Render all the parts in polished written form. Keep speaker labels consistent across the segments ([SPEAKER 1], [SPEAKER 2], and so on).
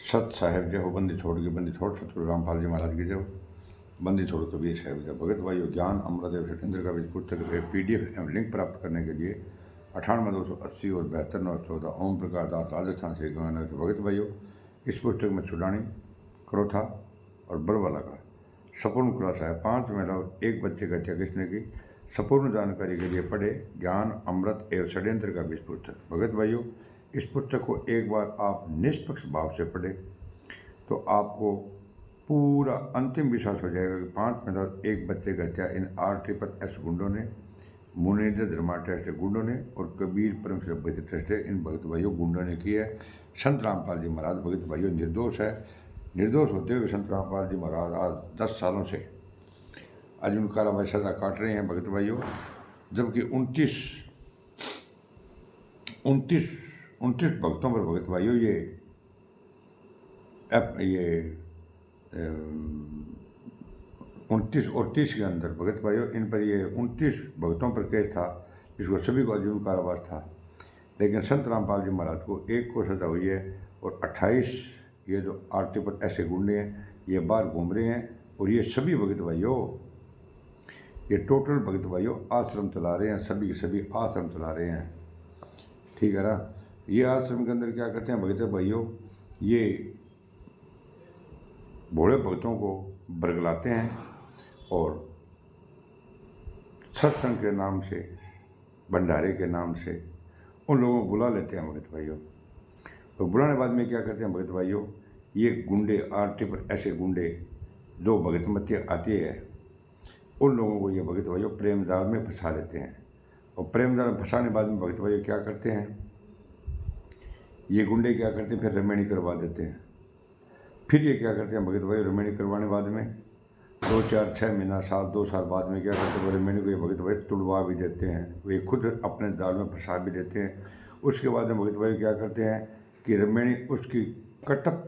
[SPEAKER 1] सत साहेब जय हो, बंदी छोड़ के बंदी छोड़ सतगुरु रामपाल जी महाराज की जय हो। बंदी छोड़ कबीर साहब जय। भगत भाइयों, ज्ञान अमृतदेव सत्येंद्र का बीज पुस्तक PDF एवं लिंक प्राप्त करने के लिए 98 280 और 72 914 ओम प्रकाश दास, राजस्थान श्री गंगानगर के भगत भाइयों, इस पुस्तक में छुड़ानी, क्रोथा और बरवाला का संपूर्ण खुलासा है। 5 महिला और 1 बच्चे का हत्या किसने की, संपूर्ण जानकारी के लिए पढ़े ज्ञान अमृत एवं षड्यंत्र का बीज पुस्तक। भगत भाइयों, इस पुस्तक को एक बार आप निष्पक्ष भाव से पढ़े तो आपको पूरा अंतिम विश्वास हो जाएगा कि 5 महिला और 1 बच्चे का हत्या इन RSS गुंडों ने, मुनीन्द्र धर्मा ट्रस्ट गुंडों ने और कबीर परम भगत ट्रस्ट इन भगत भाइयों गुंडों ने की है। संत रामपाल जी महाराज भगत भाइयों निर्दोष है। निर्दोष होते हुए संत रामपाल जी महाराज आज 10 सालों से आज उन कारावास सजा काट रहे हैं भगत भाइयों, जबकि 29 भक्तों पर भगत भाइयों ये 29 और 30 के अंदर भगत भाइयों इन पर ये 29 भक्तों पर केस था, जिसको सभी को आजीवन कारावास था। लेकिन संत रामपाल जी महाराज को 1 को सजा हुई है और 28 ये जो RSS गुंडे हैं ये बाहर घूम रहे हैं। और ये सभी भगत भाइयों, ये टोटल भगत भाइयों आश्रम चला रहे हैं, सभी के सभी आश्रम चला रहे हैं, ठीक है ना। ये आश्रम के अंदर क्या करते हैं भगत भाइयों, ये भोले भक्तों को बरगलाते हैं और सत्संग के नाम से, भंडारे के नाम से उन लोगों को बुला लेते हैं भगत भाइयों। तो बुलाने बाद में क्या करते हैं भगत भाइयों, ये गुंडे RSS गुंडे जो भगत मतियाँ आती है उन लोगों को ये भगत भाइयों प्रेम जाल में फंसा लेते हैं। और प्रेम जाल में फंसाने बाद में भगत भाइयों क्या करते हैं, ये गुंडे क्या करते हैं, फिर रमेणी करवा देते हैं। फिर ये क्या करते हैं भगत भाई, रमेणी करवाने बाद में 2 4 6 महीना साल 2 साल बाद में क्या करते हैं, वो रमेणी को ये भगत भाई तुड़वा भी देते हैं, वे खुद अपने जाल में फंसा भी देते हैं। उसके बाद में भगत भाई क्या करते हैं कि रमेणी उसकी कटप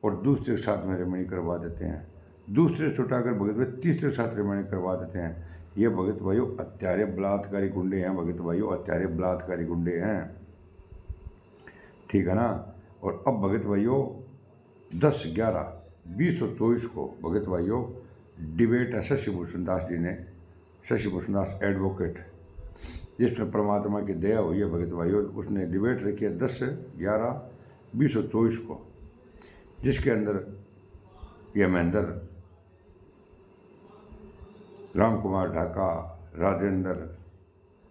[SPEAKER 1] और दूसरे के साथ में रमेणी करवा देते हैं, दूसरे छुटाकर भगत भाई तीसरे के साथ रमेणी करवा देते हैं। ये भगत भाइयों हत्यारे बलात्कारी गुंडे हैं भगत भाइयों, हत्यारे बलात्कारी गुंडे हैं, ठीक है ना। और अब भगत भाइयों 10/11/2024 को भगत भाइयों डिबेट है शशि भूषण दास जी ने, शशि भूषण दास एडवोकेट, जिसमें परमात्मा की दया हुई है भगत भाइयों, उसने डिबेट रखी है 10/11/2024 को, जिसके अंदर ये महेंद्र, राम कुमार ढाका, राजेंद्र,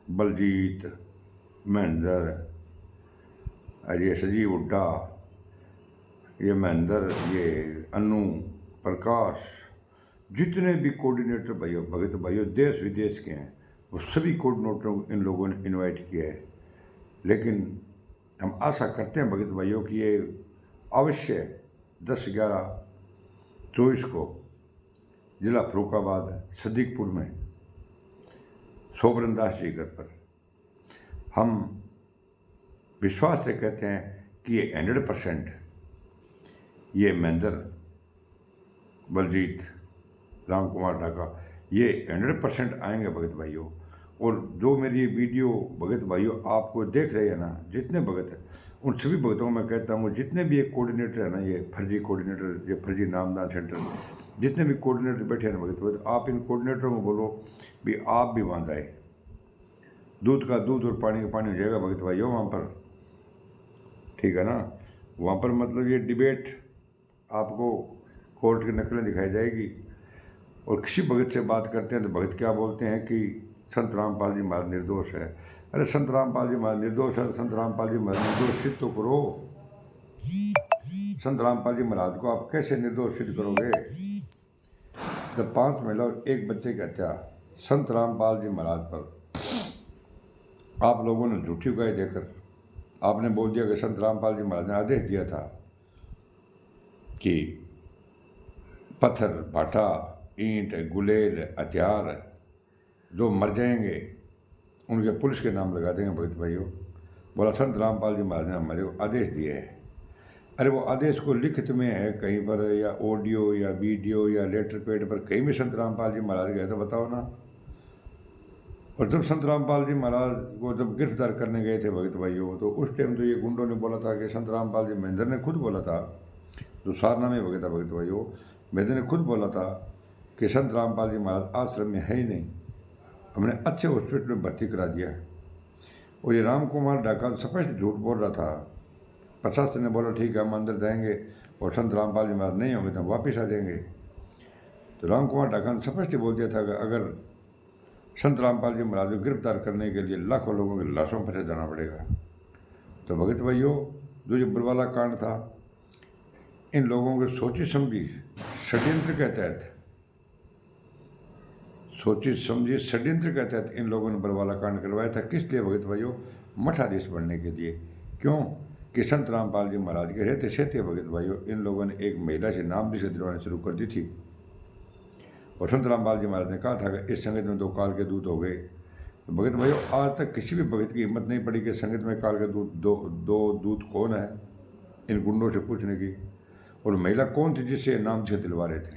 [SPEAKER 1] बलजीत, महेंद्र, ये संजीव हुड्डा, ये महेंद्र, ये अनु, प्रकाश, जितने भी कोऑर्डिनेटर भाइयों भगत भाइयों देश विदेश के हैं वो सभी कोऑर्डिनेटरों को इन लोगों ने इनवाइट किया है। लेकिन हम आशा करते हैं भगत भाइयों कि ये अवश्य 10/11/24 को जिला फरुखाबाद सदीकपुर में सोबरन दास जी घर पर हम विश्वास से कहते हैं कि ये 100% ये महेंद्र, बलजीत, राम कुमार ढाका ये 100% आएंगे भगत भाइयों। और जो मेरी वीडियो भगत भाइयों आपको देख रहे हैं ना, जितने भगत हैं उन सभी भगतों को मैं कहता हूँ, जितने भी एक कोऑर्डिनेटर है ना, ये फर्जी कोऑर्डिनेटर, ये फर्जी नामदान सेंटर, जितने भी कोऑर्डिनेटर बैठे हैं ना भगत भाई, आप इन कोऑर्डिनेटरों को बोलो भी आप भी वहाँ जाए, दूध का दूध और पानी का पानी हो जाएगा भगत भाइयों वहाँ पर, ठीक है ना। वहाँ पर मतलब ये डिबेट आपको कोर्ट की नकलें दिखाई जाएगी। और किसी भगत से बात करते हैं तो भगत क्या बोलते हैं कि संत रामपाल जी महाराज निर्दोष है। अरे संत रामपाल जी महाराज निर्दोष है, संत रामपाल जी महाराज निर्दोष सिद्ध तो करो। संत रामपाल जी महाराज को आप कैसे निर्दोष सिद्ध करोगे जब 5 महिला और 1 बच्चे की हत्या संत रामपाल जी महाराज पर आप लोगों ने झूठी गवाही देकर आपने बोल दिया कि संत रामपाल जी महाराज ने आदेश दिया था कि पत्थर, भाटा, ईंट, गुलेल, हथियार जो मर जाएंगे उनके पुलिस के नाम लगा देंगे भगत भाइयों। बोला संत रामपाल जी महाराज ने हमारे को आदेश दिए है। अरे वो आदेश को लिखित में है कहीं पर, या ऑडियो या वीडियो या लेटर पैड पर कहीं भी संत रामपाल जी महाराज गए तो बताओ ना। और जब संत रामपाल जी महाराज को जब गिरफ्तार करने गए थे भगत भाइयों, तो उस टाइम तो ये गुंडों ने बोला था कि संत रामपाल जी, महेंद्र ने खुद बोला था जो सारना में भगत भाइयों, मैंने ने खुद बोला था कि संत रामपाल जी महाराज आश्रम में है ही नहीं, हमने अच्छे हॉस्पिटल में भर्ती करा दिया। और ये राम कुमार डाकाल स्पष्ट झूठ बोल रहा था। प्रशासन ने बोला ठीक है हम अंदर जाएंगे और संत रामपाल जी महाराज नहीं होंगे तो हम वापस आ जाएंगे। तो राम कुमार डाकाल ने स्पष्ट बोल दिया था कि अगर संत रामपाल जी महाराज को गिरफ्तार करने के लिए लाखों लोगों की लाशों पर जाना पड़ेगा। तो भगत भाइयों, जो ये बरवाला कांड था, इन लोगों के सोची समझी षड्यंत्र के तहत इन लोगों ने बरवाला कांड करवाया था। किस लिए भगत भाइयों? मठाधीश बनने के लिए। क्यों कि संत रामपाल जी महाराज के रहते सहते भगत भाइयों इन लोगों ने एक महिला से नाम भी दिलवाने शुरू कर दी थी। और संत रामपाल जी महाराज ने कहा था कि इस संगत में 2 काल के दूत हो गए। तो भगत भाइयों, आज तक किसी भी भगत की हिम्मत नहीं पड़ी कि संगत में काल के दो दूत कौन है, इन गुंडों से पूछने की। और महिला कौन थी जिससे नाम से दिलवा रहे थे?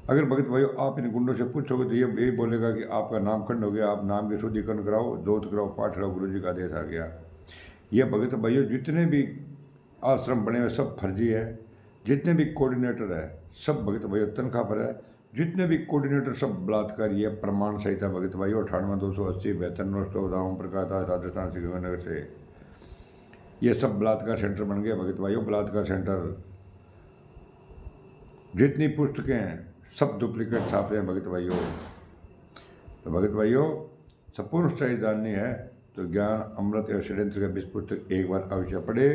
[SPEAKER 1] अगर भगत भाइयों आप इन गुंडों से पूछोगे तो ये यही बोलेगा कि आपका नाम खंड हो गया, आप नाम की शुद्धिकरण कराओ, जोत कराओ, पाठ कराओ, गुरु जी का आदेश आ गया। ये भगत भाइयों जितने भी आश्रम बने हुए सब फर्जी है, जितने भी कोऑर्डिनेटर है सब भगत भाइयों तनख्वाह पर है, जितने भी कोऑर्डिनेटर सब बलात्कारी है। प्रमाण सहित है भगत भाइयों 98-280 72 दाम प्रकाश राजस्थान से गंगानगर से ये सब बलात्कार सेंटर बन गए भगत भाइयों। बलात्कार सेंटर, जितनी पुस्तकें हैं सब डुप्लीकेट छाप रहे हैं भगत भाइयों। तो भगत भाइयों, संपूर्ण सच्चाई जाननी है तो ज्ञान अमृत एवं षड्यंत्र का 20 पुस्तक एक बार अवश्य पढ़े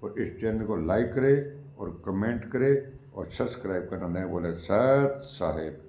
[SPEAKER 1] और इस चैनल को लाइक करे और कमेंट करे और सब्सक्राइब करना नहीं बोले। सत साहेब।